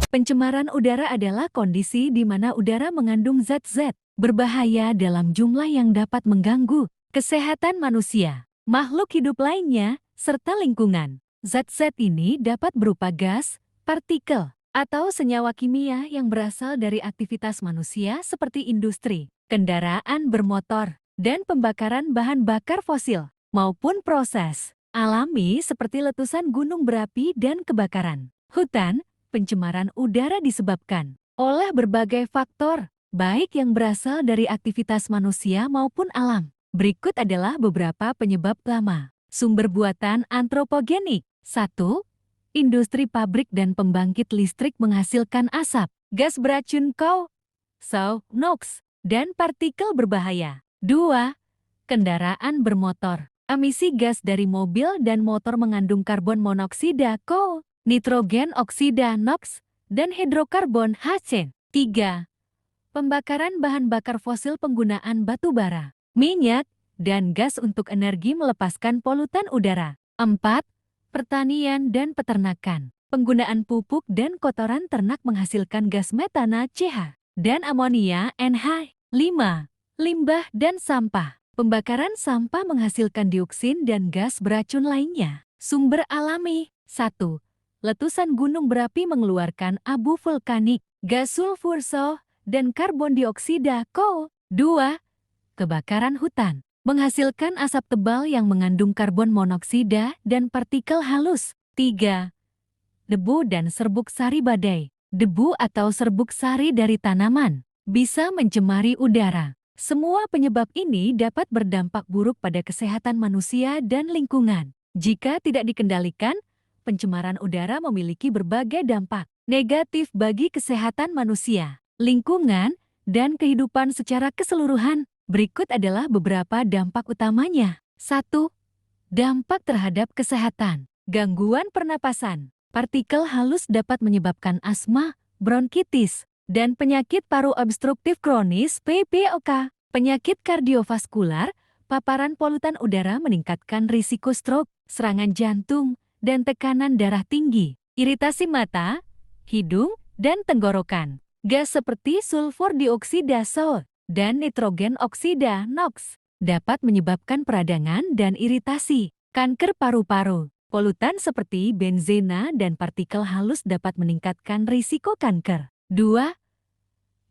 Pencemaran udara adalah kondisi di mana udara mengandung zat-zat berbahaya dalam jumlah yang dapat mengganggu kesehatan manusia, makhluk hidup lainnya, serta lingkungan. Zat-zat ini dapat berupa gas, partikel, atau senyawa kimia yang berasal dari aktivitas manusia seperti industri, kendaraan bermotor, dan pembakaran bahan bakar fosil, maupun proses alami seperti letusan gunung berapi dan kebakaran hutan. Pencemaran udara disebabkan oleh berbagai faktor, baik yang berasal dari aktivitas manusia maupun alam. Berikut adalah beberapa penyebab utama. Sumber buatan antropogenik. 1. Industri pabrik dan pembangkit listrik menghasilkan asap, gas beracun CO, NOx, dan partikel berbahaya. 2. Kendaraan bermotor. Emisi gas dari mobil dan motor mengandung karbon monoksida CO, nitrogen oksida NOx, dan hidrokarbon HC. 3. Pembakaran bahan bakar fosil. Penggunaan batu bara, minyak, dan gas untuk energi melepaskan polutan udara. 4. Pertanian dan peternakan. Penggunaan pupuk dan kotoran ternak menghasilkan gas metana CH dan amonia NH. 5. Limbah dan sampah. Pembakaran sampah menghasilkan dioksin dan gas beracun lainnya. Sumber alami. 1. Letusan gunung berapi mengeluarkan abu vulkanik, gas sulfur SO, dan karbon dioksida CO. 2. Kebakaran hutan menghasilkan asap tebal yang mengandung karbon monoksida dan partikel halus. 3. Debu dan serbuk sari badai. Debu atau serbuk sari dari tanaman bisa mencemari udara. Semua penyebab ini dapat berdampak buruk pada kesehatan manusia dan lingkungan. Jika tidak dikendalikan, pencemaran udara memiliki berbagai dampak negatif bagi kesehatan manusia, lingkungan, dan kehidupan secara keseluruhan. Berikut adalah beberapa dampak utamanya. 1. Dampak terhadap kesehatan. Gangguan pernapasan. Partikel halus dapat menyebabkan asma, bronkitis, dan penyakit paru obstruktif kronis (PPOK). Penyakit kardiovaskular. Paparan polutan udara meningkatkan risiko stroke, serangan jantung, dan tekanan darah tinggi, iritasi mata, hidung, dan tenggorokan. Gas seperti sulfur dioksida SO dan nitrogen oksida NOx dapat menyebabkan peradangan dan iritasi, kanker paru-paru. Polutan seperti benzena dan partikel halus dapat meningkatkan risiko kanker. 2.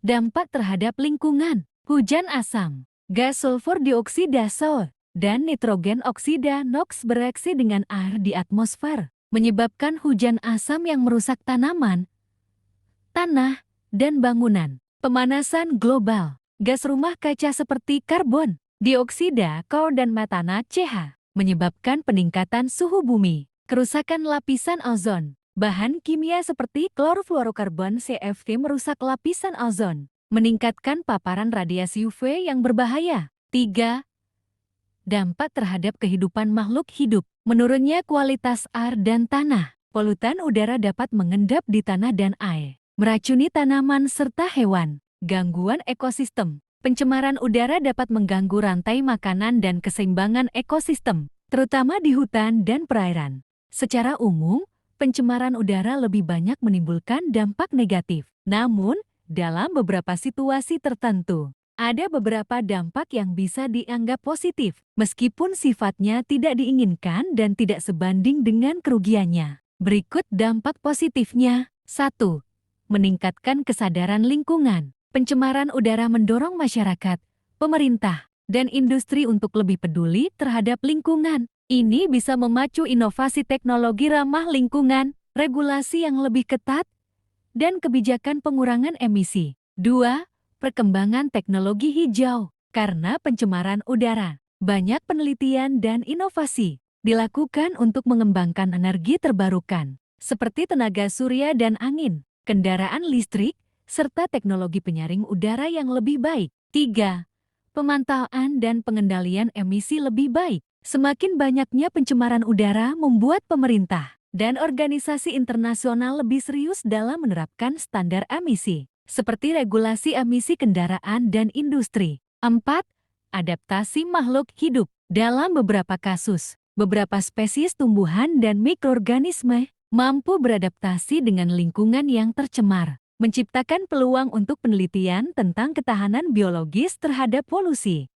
Dampak terhadap lingkungan. Hujan asam, gas sulfur dioksida SO, dan nitrogen oksida NOx bereaksi dengan air di atmosfer, menyebabkan hujan asam yang merusak tanaman, tanah, dan bangunan. Pemanasan global. Gas rumah kaca seperti karbon dioksida CO dan metana CH menyebabkan peningkatan suhu bumi. Kerusakan lapisan ozon. Bahan kimia seperti klorofluorokarbon CFC merusak lapisan ozon, meningkatkan paparan radiasi UV yang berbahaya. 3. Dampak terhadap kehidupan makhluk hidup. Menurunnya kualitas air dan tanah. Polutan udara dapat mengendap di tanah dan air, meracuni tanaman serta hewan. Gangguan ekosistem. Pencemaran udara dapat mengganggu rantai makanan dan keseimbangan ekosistem, terutama di hutan dan perairan. Secara umum, pencemaran udara lebih banyak menimbulkan dampak negatif. Namun, dalam beberapa situasi tertentu, ada beberapa dampak yang bisa dianggap positif, meskipun sifatnya tidak diinginkan dan tidak sebanding dengan kerugiannya. Berikut dampak positifnya. 1. Meningkatkan kesadaran lingkungan. Pencemaran udara mendorong masyarakat, pemerintah, dan industri untuk lebih peduli terhadap lingkungan. Ini bisa memacu inovasi teknologi ramah lingkungan, regulasi yang lebih ketat, dan kebijakan pengurangan emisi. 2. Perkembangan teknologi hijau. Karena pencemaran udara, banyak penelitian dan inovasi dilakukan untuk mengembangkan energi terbarukan, seperti tenaga surya dan angin, kendaraan listrik, serta teknologi penyaring udara yang lebih baik. 3. Pemantauan dan pengendalian emisi lebih baik. Semakin banyaknya pencemaran udara membuat pemerintah dan organisasi internasional lebih serius dalam menerapkan standar emisi, seperti regulasi emisi kendaraan dan industri. 4. Adaptasi makhluk hidup. Dalam beberapa kasus, beberapa spesies tumbuhan dan mikroorganisme mampu beradaptasi dengan lingkungan yang tercemar, menciptakan peluang untuk penelitian tentang ketahanan biologis terhadap polusi.